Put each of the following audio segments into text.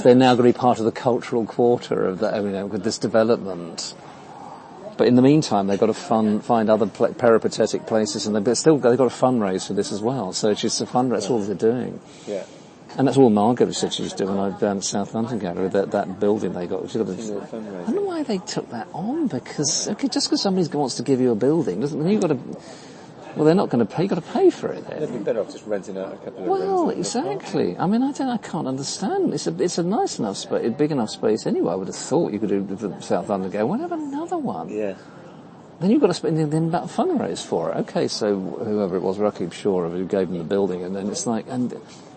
because they're now going to be part of the cultural quarter of that, with this development. But in the meantime, they've got to find other peripatetic places, and they've got to fundraise for this as well. So it's just a fundraise. That's all they're doing. Yeah. And that's all Margot said she was doing down at South London Gallery, that building they got. I don't know why they took that on, because, just because somebody wants to give you a building, doesn't mean you've got to... Well, they're not going to pay, you've got to pay for it then. They'd be better off just renting out a couple of rooms. Well, exactly. I mean, I can't understand. It's a nice enough space, big enough space anyway. I would have thought you could do the South London Gallery. Why not have another one? Yeah. Then you've got to spend then about fundraise for it. Okay, so whoever it was, Rakib Shaw, who gave them the building, and then it's like,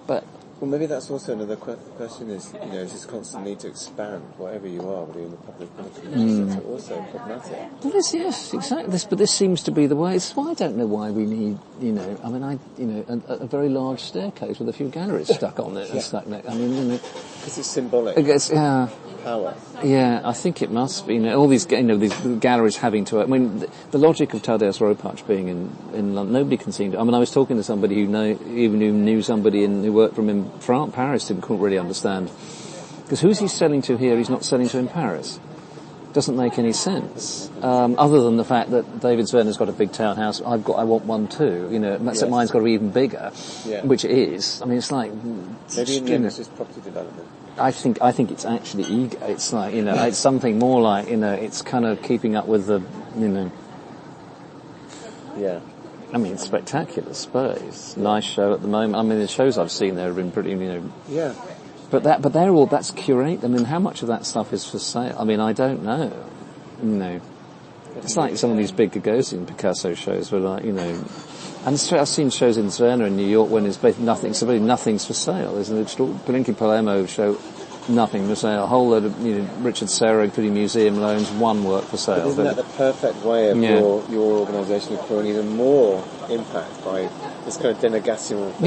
but... Well, maybe that's also another question is, is this constant need to expand, whatever you are, whether you're in the public sector, also problematic. Well, yes, exactly. But this seems to be the way. It's why I don't know why we need, a very large staircase with a few galleries stuck on it and stuck next. Because it's symbolic. I guess, yeah. Power. Yeah, I think it must be. All these, these galleries having to. I mean, the logic of Tadeusz Ropacz being in London, nobody can seem to. I mean, I was talking to somebody who knew somebody who worked from in Paris, couldn't really understand. Because who's he selling to here? He's not selling to in Paris. Doesn't make any sense. Other than the fact that David Zwerner's got a big townhouse, I want one too. Except mine's got to be even bigger, which it is. I mean, it's like maybe in the end it's just property development. I think it's actually ego. It's like, it's something more like, it's kind of keeping up with the, Yeah. I mean, spectacular space. Nice show at the moment. I mean, the shows I've seen there have been pretty, Yeah. But that's curate. I mean, how much of that stuff is for sale? I mean, I don't know. It's like some of these big Gagosian Picasso shows where, like, and I've seen shows in Zwerner in New York when it's basically nothing's for sale. There's an Blinky Palermo show, nothing for sale. A whole load of, Richard Serra, including museum loans, one work for sale. But isn't that the perfect way of your organisation accruing even more impact by this kind of denegation of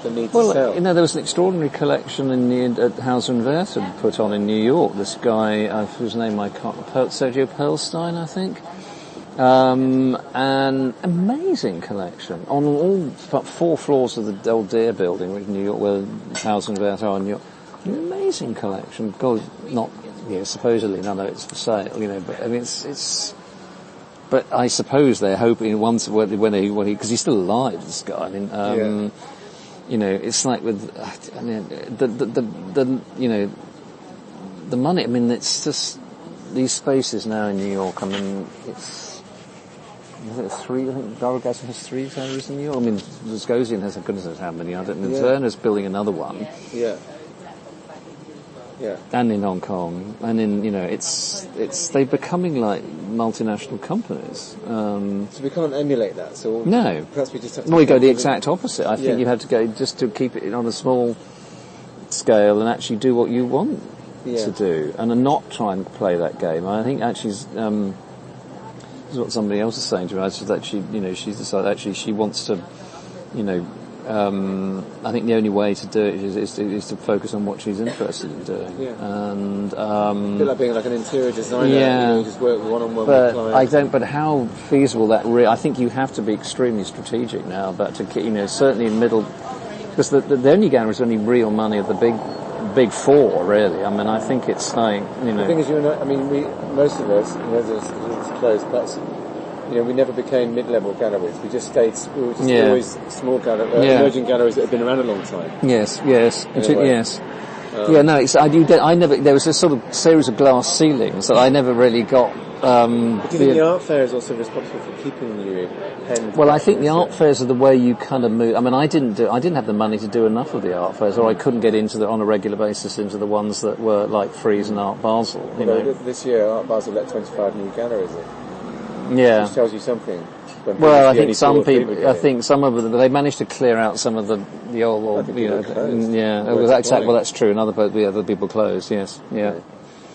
the need to sell? There was an extraordinary collection at Hauser and Werther put on in New York. This guy, whose name I can't... Sergio Perlstein, I think. An amazing collection on all 4 floors of the old Deer building in New York, where Hauser and Werther are in New York. An amazing collection. God, not, supposedly none of it's for sale, but I mean, it's. But I suppose they're hoping once when he, because he's still alive, this guy. I mean, it's like with, I mean, the money. I mean, it's just these spaces now in New York. I mean, it's. I think Dorogasson has 3 galleries in New York. I mean, Gagosian has, goodness knows how many. I don't know. Zwerner's building another one. Yeah. Yeah. And in Hong Kong, and in they're becoming like multinational companies. So we can't emulate that. So no, perhaps we just have to. Well, we go the exact opposite. I think you have to go just to keep it on a small scale and actually do what you want to do, and not try and play that game. I think actually, this is what somebody else is saying to me. That she's decided actually she wants to, I think the only way to do it is to focus on what she's interested in doing. Yeah. And a bit like being like an interior designer. Yeah. You just work one-on-one with clients. But how feasible that I think you have to be extremely strategic now. But to certainly in middle, because the only gallery is only real money of the big 4 really. I mean, I think it's like The thing is, most of us, it's closed, but. We never became mid-level galleries. We just stayed. We were just always small emerging galleries that had been around a long time. Yes. Yes. I never. There was this sort of series of glass ceilings that I never really got. Do you think the art fair is also responsible for keeping you penned? Well, I think the art fairs are the way you kind of move. I mean, I didn't have the money to do enough of the art fairs, or I couldn't get on a regular basis into the ones that were like Frieze and Art Basel. This year, Art Basel let 25 new galleries in. Yeah. Which tells you something. Well, I think some people. I think some of them. They managed to clear out some of the old. It was exactly. Well, that's true. And other people closed. Yes. Yeah.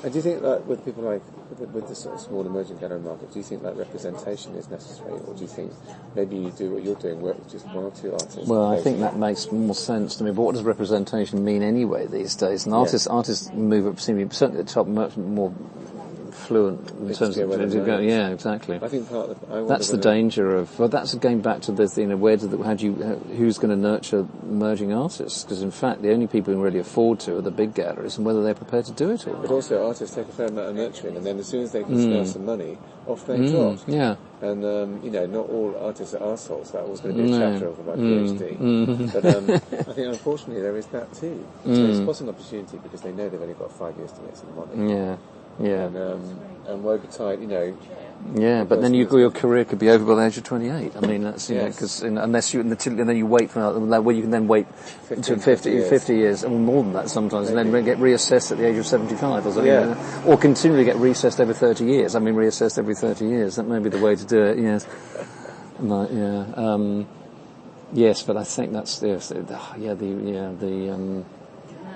And do you think that with people like with the sort of small emerging gallery market, do you think that representation is necessary, or do you think maybe you do what you're doing, work with just 1 or 2 artists? Well, I think that makes more sense to me. But what does representation mean anyway these days? And artists move up, seem certainly at the top, much more fluent in terms of yeah, exactly. I think part of that's the danger of. Well, that's going back to this. Who's going to nurture emerging artists? Because in fact, the only people who really afford to are the big galleries, and whether they're prepared to do it or not. But also, artists take a fair amount of nurturing, and then as soon as they can spare some money, off they drop. Yeah. And not all artists are arseholes. That was going to be a chapter of my PhD. But I think unfortunately there is that too. So it's spotting opportunity because they know they've only got 5 years to make some money. Yeah. Yeah. And woe betide, Yeah, but then your career could be over by the age of 28. I mean, that's, because unless you, and then you wait for another, well, you can then wait 50 years, and more than that sometimes, and then get reassessed at the age of 75 or something. Or continually get reassessed every 30 years. I mean, reassessed every 30 years. That may be the way to do it, yes. But, yes, but I think that's, yes,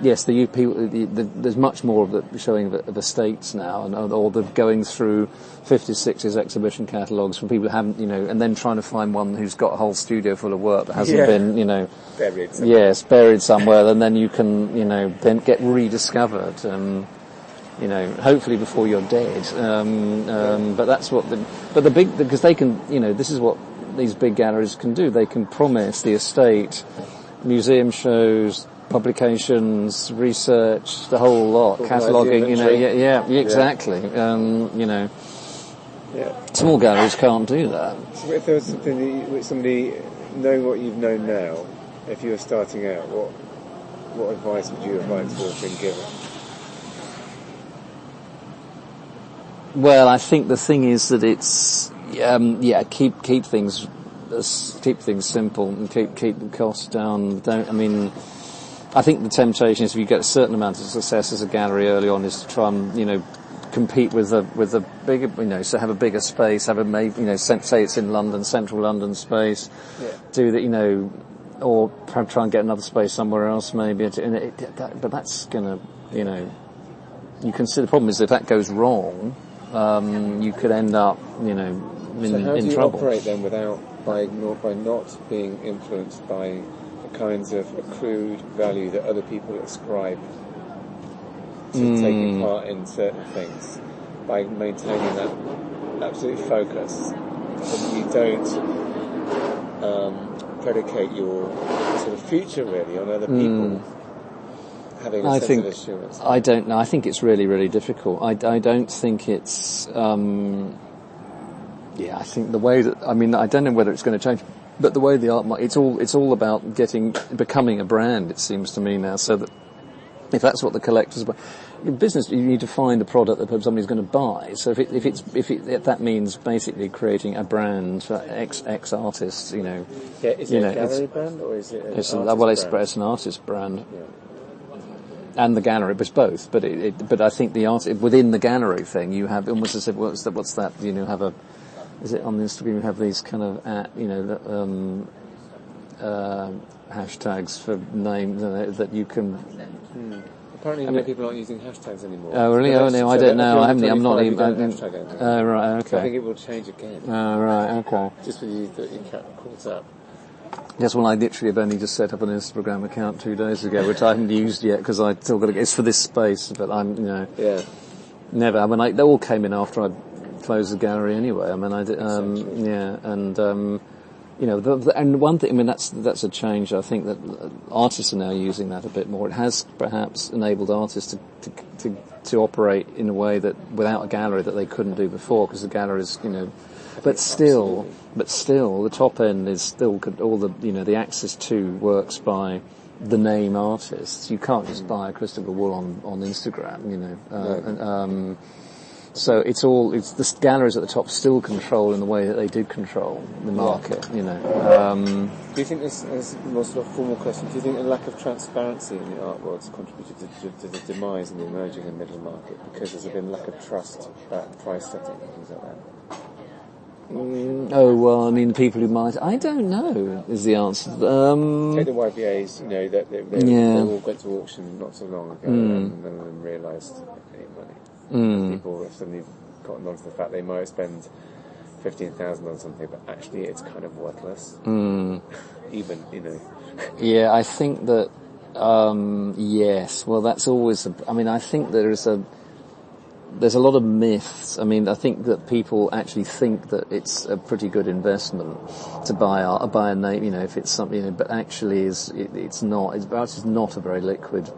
there's much more of the showing of estates now, or the going through 50s, 60s exhibition catalogues from people who haven't, and then trying to find one who's got a whole studio full of work that hasn't been, buried somewhere. Yes, buried somewhere, and then you can, then get rediscovered, hopefully before you're dead. But that's what because they can, this is what these big galleries can do. They can promise the estate, museum shows, publications, research, the whole lot, cataloguing, exactly. Small galleries can't do that. So if there was something somebody knowing what you've known now, if you were starting out, what advice would you have liked to have been given? Well, I think the thing is that it's keep things simple and keep the costs down. I think the temptation is if you get a certain amount of success as a gallery early on is to try and, compete with a bigger, so have a bigger space, say it's in London, central London space, do that, or try and get another space somewhere else maybe, but that's gonna, you can see the problem is if that goes wrong, you could end up, in trouble. So how do you operate then by not being influenced by kinds of accrued value that other people ascribe to taking part in certain things, by maintaining that absolute focus, that you don't predicate your sort of future really on other people having a sense of assurance? I don't know. I think it's really, really difficult. I don't think it's. I think the way that I don't know whether it's going to change. But the way the art market, it's all about becoming a brand, it seems to me now, so that if that's what the collectors buy, in business you need to find a product that somebody's going to buy. So if that means basically creating a brand for X artists, is it a gallery brand or is it it's an artist brand. Yeah. And the gallery, but it's both. But I think the art within the gallery thing, you have almost as if what's that? Have a. Is it on Instagram? You have these kind of hashtags for names that you can. Apparently, people aren't using hashtags anymore. Oh really? I don't know. I'm not even. Oh right, okay. So I think it will change again. Oh right, okay. Just for you that your cat calls up. Yes, well, I literally have only just set up an Instagram account 2 days ago, which I haven't used yet because I still got to. It's for this space, but I'm never. They all came in after I close the gallery anyway. I did, and one thing, that's a change. I think that artists are now using that a bit more. It has perhaps enabled artists to operate in a way that without a gallery that they couldn't do before, because the galleries, but still, the top end is still all the access to works by the name artists. You can't just buy a Christopher Wool on Instagram, So the galleries at the top still control in the way that they did control the market, Do you think this is more sort of formal question? Do you think a lack of transparency in the art world has contributed to the demise in the emerging and middle market because there's been lack of trust about price setting and things like that? The people who might, I don't know, is the answer. Take the YBAs, that they all went to auction not so long ago and then realised they made money. People have suddenly gotten onto the fact they might spend 15,000 on something, but actually it's kind of worthless. Even, Yeah, I think that, yes. Well, that's always, I think there is there's a lot of myths. I mean, I think that people actually think that it's a pretty good investment to buy a name, you know, if it's something, you know, but actually it's not. It's not a very liquid